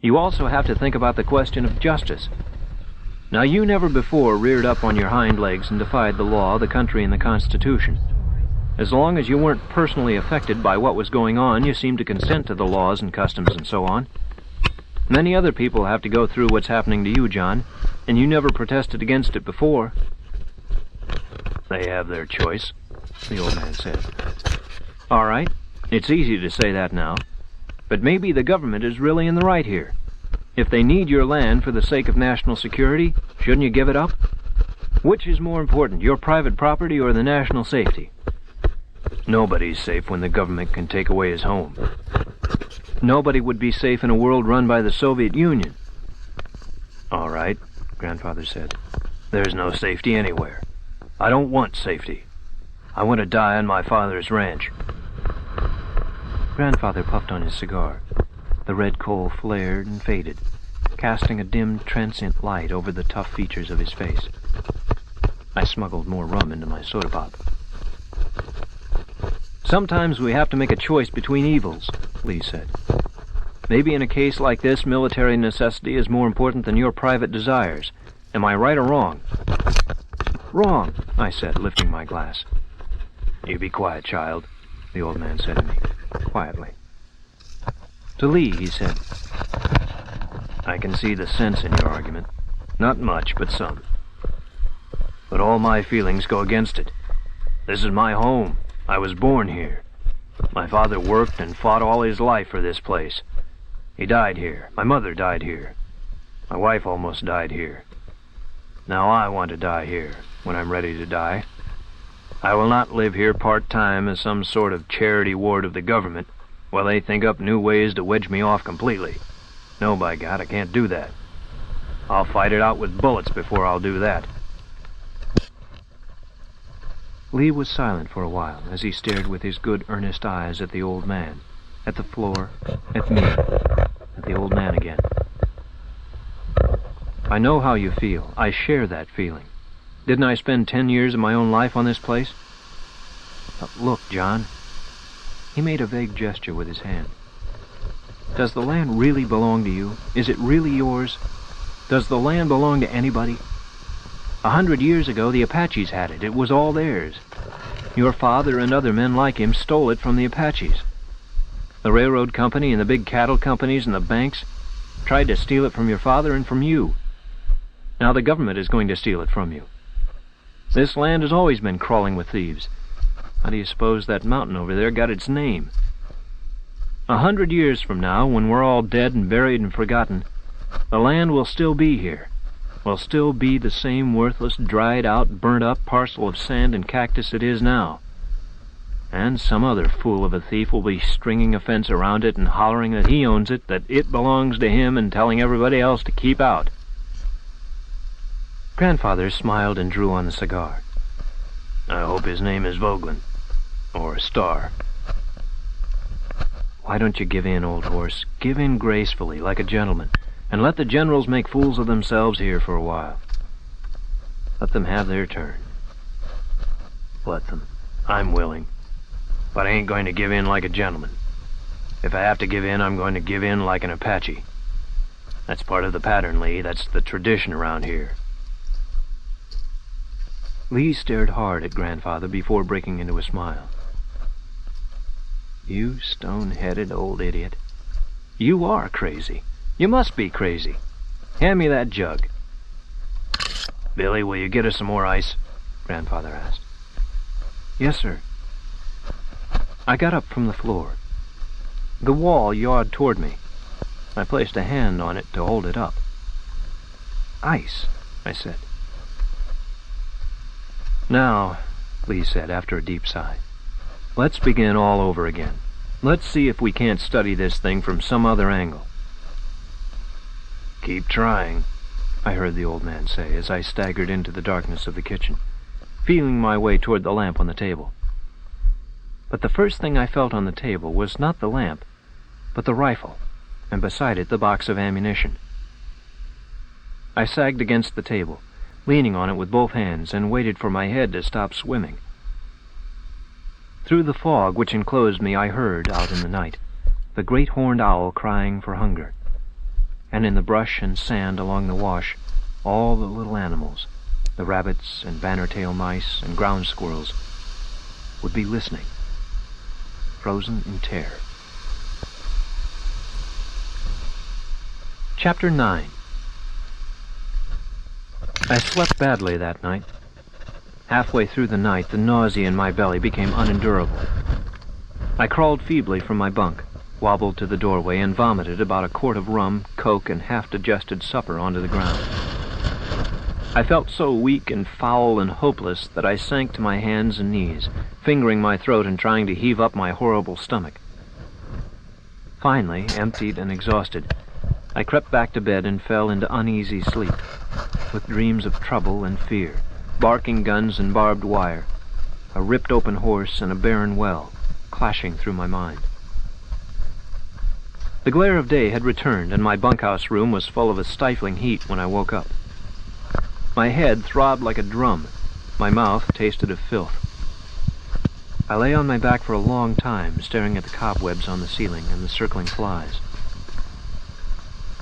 You also have to think about the question of justice. Now, you never before reared up on your hind legs and defied the law, the country, and the Constitution. As long as you weren't personally affected by what was going on, you seemed to consent to the laws and customs and so on. Many other people have to go through what's happening to you, John, and you never protested against it before. They have their choice, the old man said. All right, it's easy to say that now, but maybe the government is really in the right here. If they need your land for the sake of national security, shouldn't you give it up? Which is more important, your private property or the national safety? Nobody's safe when the government can take away his home. Nobody would be safe in a world run by the Soviet Union. All right, Grandfather said. There's no safety anywhere. I don't want safety. I want to die on my father's ranch. Grandfather puffed on his cigar. The red coal flared and faded, casting a dim, transient light over the tough features of his face. I smuggled more rum into my soda pop. Sometimes we have to make a choice between evils, Lee said. Maybe in a case like this, military necessity is more important than your private desires. Am I right or wrong? Wrong, I said, lifting my glass. You be quiet, child, the old man said to me, quietly. To Lee, he said, I can see the sense in your argument. Not much, but some. But all my feelings go against it. This is my home. I was born here. My father worked and fought all his life for this place. He died here. My mother died here. My wife almost died here. Now I want to die here, when I'm ready to die. I will not live here part-time as some sort of charity ward of the government, while they think up new ways to wedge me off completely. No, by God, I can't do that. I'll fight it out with bullets before I'll do that. Lee was silent for a while as he stared with his good, earnest eyes at the old man, at the floor, at me, at the old man again. I know how you feel. I share that feeling. Didn't I spend 10 years of my own life on this place? Look, John. He made a vague gesture with his hand. Does the land really belong to you? Is it really yours? Does the land belong to anybody? 100 years ago, the Apaches had it. It was all theirs. Your father and other men like him stole it from the Apaches. The railroad company and the big cattle companies and the banks tried to steal it from your father and from you. Now the government is going to steal it from you. This land has always been crawling with thieves. How do you suppose that mountain over there got its name? 100 years from now, when we're all dead and buried and forgotten, the land will still be here. Will still be the same worthless, dried-out, burnt-up parcel of sand and cactus it is now. And some other fool of a thief will be stringing a fence around it and hollering that he owns it, that it belongs to him, and telling everybody else to keep out. Grandfather smiled and drew on the cigar. I hope his name is Vogelin. Or Star. Why don't you give in, old horse? Give in gracefully, like a gentleman, and let the generals make fools of themselves here for a while. Let them have their turn. Let them. I'm willing. But I ain't going to give in like a gentleman. If I have to give in, I'm going to give in like an Apache. That's part of the pattern, Lee. That's the tradition around here. Lee stared hard at Grandfather before breaking into a smile. You stone-headed old idiot. You are crazy. You must be crazy. Hand me that jug. Billy, will you get us some more ice? Grandfather asked. Yes, sir. I got up from the floor. The wall yawed toward me. I placed a hand on it to hold it up. Ice, I said. Now, Lee said after a deep sigh, let's begin all over again. Let's see if we can't study this thing from some other angle. Keep trying, I heard the old man say as I staggered into the darkness of the kitchen, feeling my way toward the lamp on the table. But the first thing I felt on the table was not the lamp, but the rifle, and beside it the box of ammunition. I sagged against the table, leaning on it with both hands, and waited for my head to stop swimming. Through the fog which enclosed me, I heard, out in the night, the great horned owl crying for hunger. and in the brush and sand along the wash, all the little animals, the rabbits and banner-tail mice and ground squirrels, would be listening, frozen in terror. Chapter 9. I slept badly that night. Halfway through the night, the nausea in my belly became unendurable. I crawled feebly from my bunk, wobbled to the doorway, and vomited about a quart of rum, Coke, and half-digested supper onto the ground. I felt so weak and foul and hopeless that I sank to my hands and knees, fingering my throat and trying to heave up my horrible stomach. Finally, emptied and exhausted, I crept back to bed and fell into uneasy sleep, with dreams of trouble and fear, barking guns and barbed wire, a ripped-open horse and a barren well, clashing through my mind. The glare of day had returned, and my bunkhouse room was full of a stifling heat when I woke up. My head throbbed like a drum. My mouth tasted of filth. I lay on my back for a long time, staring at the cobwebs on the ceiling and the circling flies.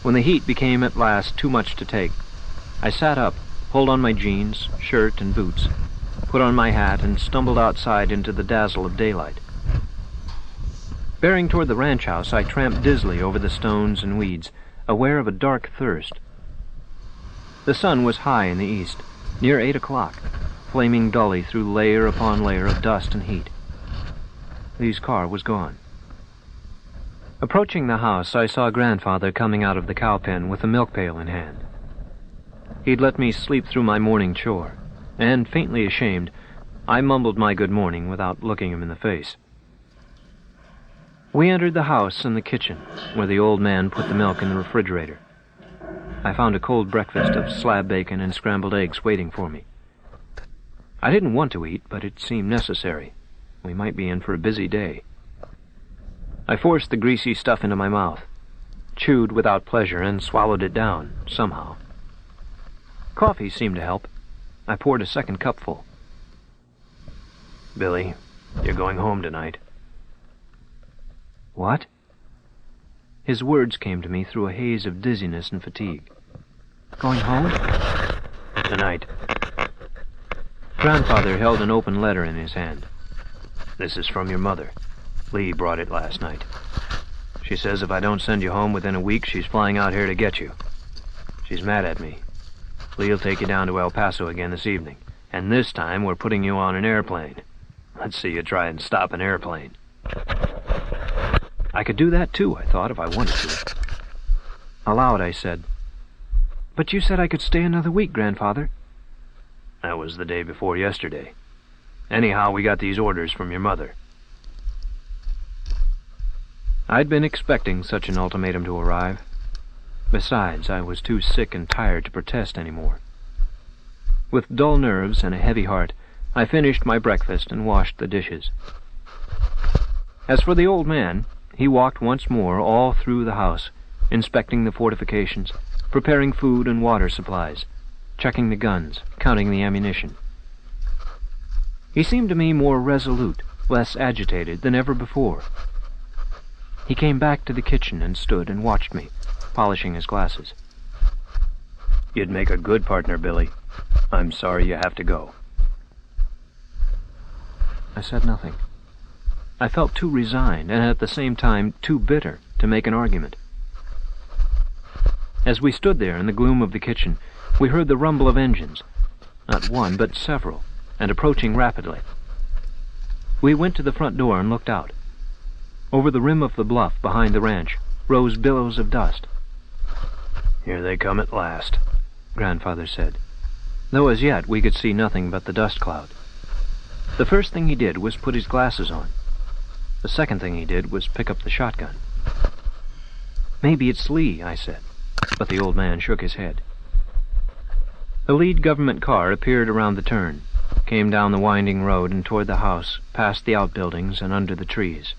When the heat became at last too much to take, I sat up, pulled on my jeans, shirt, and boots, put on my hat, and stumbled outside into the dazzle of daylight. Bearing toward the ranch house, I tramped dizzily over the stones and weeds, aware of a dark thirst. The sun was high in the east, near 8 o'clock, flaming dully through layer upon layer of dust and heat. Lee's car was gone. Approaching the house, I saw Grandfather coming out of the cow pen with a milk pail in hand. He'd let me sleep through my morning chore, and, faintly ashamed, I mumbled my good morning without looking him in the face. We entered the house and the kitchen, where the old man put the milk in the refrigerator. I found a cold breakfast of slab bacon and scrambled eggs waiting for me. I didn't want to eat, but it seemed necessary. We might be in for a busy day. I forced the greasy stuff into my mouth, chewed without pleasure, and swallowed it down, somehow. Coffee seemed to help. I poured a second cupful. Billy, you're going home tonight. What? His words came to me through a haze of dizziness and fatigue. Going home? Tonight. Grandfather held an open letter in his hand. This is from your mother. Lee brought it last night. She says if I don't send you home within a week, she's flying out here to get you. She's mad at me. Lee'll take you down to El Paso again this evening, and this time we're putting you on an airplane. Let's see you try and stop an airplane. I could do that too, I thought, if I wanted to. Aloud, I said, "But you said I could stay another week, Grandfather." That was the day before yesterday. Anyhow, we got these orders from your mother. I'd been expecting such an ultimatum to arrive. Besides, I was too sick and tired to protest anymore. With dull nerves and a heavy heart, I finished my breakfast and washed the dishes. As for the old man, he walked once more all through the house, inspecting the fortifications, preparing food and water supplies, checking the guns, counting the ammunition. He seemed to me more resolute, less agitated than ever before. He came back to the kitchen and stood and watched me, polishing his glasses. You'd make a good partner, Billy. I'm sorry you have to go. I said nothing. I felt too resigned and at the same time too bitter to make an argument. As we stood there in the gloom of the kitchen, we heard the rumble of engines, not one but several, and approaching rapidly. We went to the front door and looked out. Over the rim of the bluff behind the ranch rose billows of dust. Here they come at last, Grandfather said, though as yet we could see nothing but the dust cloud. The first thing he did was put his glasses on. The second thing he did was pick up the shotgun. "Maybe it's Lee," I said, but the old man shook his head. The lead government car appeared around the turn, came down the winding road and toward the house, past the outbuildings and under the trees.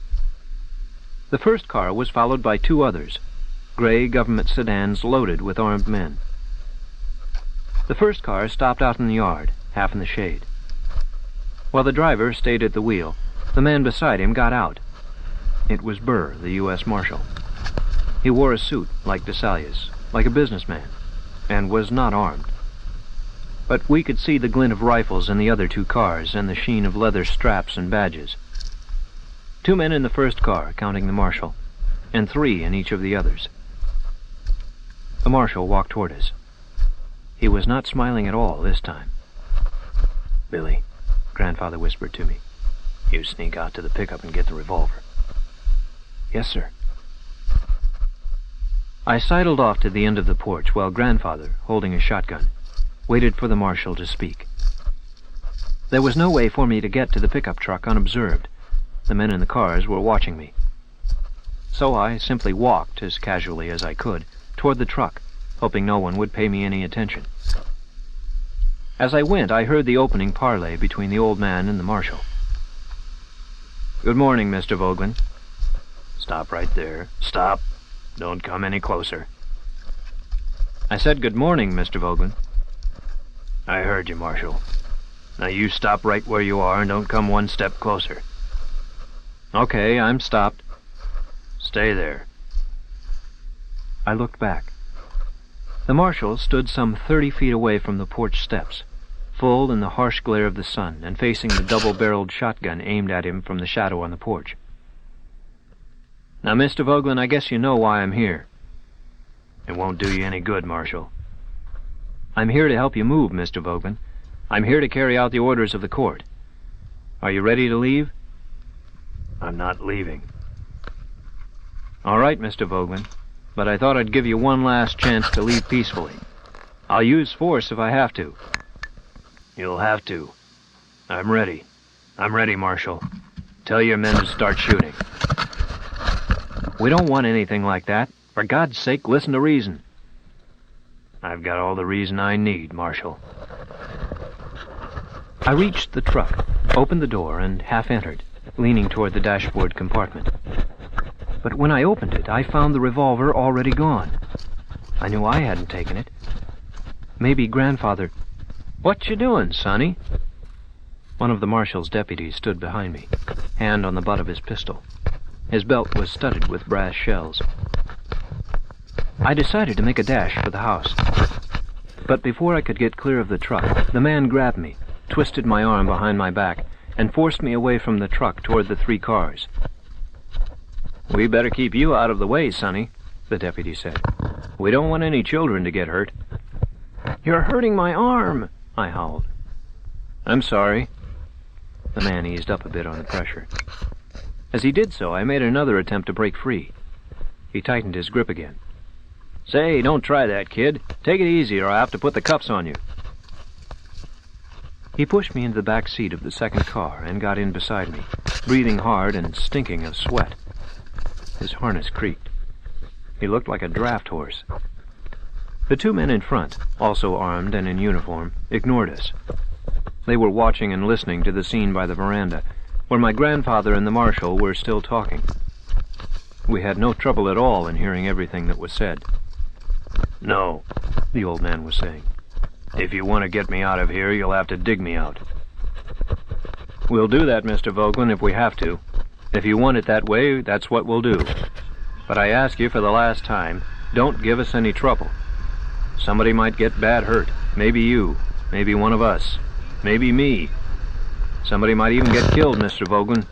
The first car was followed by two others, gray government sedans loaded with armed men. The first car stopped out in the yard, half in the shade. While the driver stayed at the wheel, the man beside him got out. It was Burr, the U.S. Marshal. He wore a suit like DeSalia's, like a businessman, and was not armed. But we could see the glint of rifles in the other 2 cars and the sheen of leather straps and badges. 2 men in the first car, counting the marshal, and 3 in each of the others. The marshal walked toward us. He was not smiling at all this time. "Billy," Grandfather whispered to me. "you sneak out to the pickup and get the revolver." "Yes, sir." I sidled off to the end of the porch while Grandfather, holding a shotgun, waited for the marshal to speak. There was no way for me to get to the pickup truck unobserved. The men in the cars were watching me. So I simply walked, as casually as I could, toward the truck, hoping no one would pay me any attention. As I went, I heard the opening parley between the old man and the marshal. "Good morning, Mr. Vogelin." "Stop right there. Stop. Don't come any closer." "I said good morning, Mr. Vogelin." "I heard you, Marshal. Now you stop right where you are and don't come one step closer." "Okay, I'm stopped." "Stay there." I looked back. The marshal stood some 30 feet away from the porch steps, full in the harsh glare of the sun and facing the double-barreled shotgun aimed at him from the shadow on the porch. "Now, Mr. Vogelin, I guess you know why I'm here." "It won't do you any good, Marshal." "I'm here to help you move, Mr. Vogelin. I'm here to carry out the orders of the court. Are you ready to leave?" "I'm not leaving." "All right, Mr. Vogelin, but I thought I'd give you one last chance to leave peacefully. I'll use force if I have to." "You'll have to. I'm ready. I'm ready, Marshal. Tell your men to start shooting." "We don't want anything like that. For God's sake, listen to reason." "I've got all the reason I need, Marshal." I reached the truck, opened the door, and half entered, leaning toward the dashboard compartment. But when I opened it, I found the revolver already gone. I knew I hadn't taken it. Maybe Grandfather... "What you doing, Sonny?" One of the marshal's deputies stood behind me, hand on the butt of his pistol. His belt was studded with brass shells. I decided to make a dash for the house. But before I could get clear of the truck, the man grabbed me, twisted my arm behind my back, and forced me away from the truck toward the 3 cars. "We better keep you out of the way, Sonny," the deputy said. "We don't want any children to get hurt." "You're hurting my arm," I howled. "I'm sorry." The man eased up a bit on the pressure. As he did so, I made another attempt to break free. He tightened his grip again. "Say, don't try that, kid. Take it easy or I'll have to put the cuffs on you." He pushed me into the back seat of the second car and got in beside me, breathing hard and stinking of sweat. His harness creaked. He looked like a draft horse. The 2 men in front, also armed and in uniform, ignored us. They were watching and listening to the scene by the veranda, where my grandfather and the marshal were still talking. We had no trouble at all in hearing everything that was said. "No," the old man was saying. "If you want to get me out of here, you'll have to dig me out." "We'll do that, Mr. Vogelin, if we have to. If you want it that way, that's what we'll do. But I ask you for the last time, don't give us any trouble. Somebody might get bad hurt. Maybe you. Maybe one of us. Maybe me. Somebody might even get killed, Mr. Vogelin.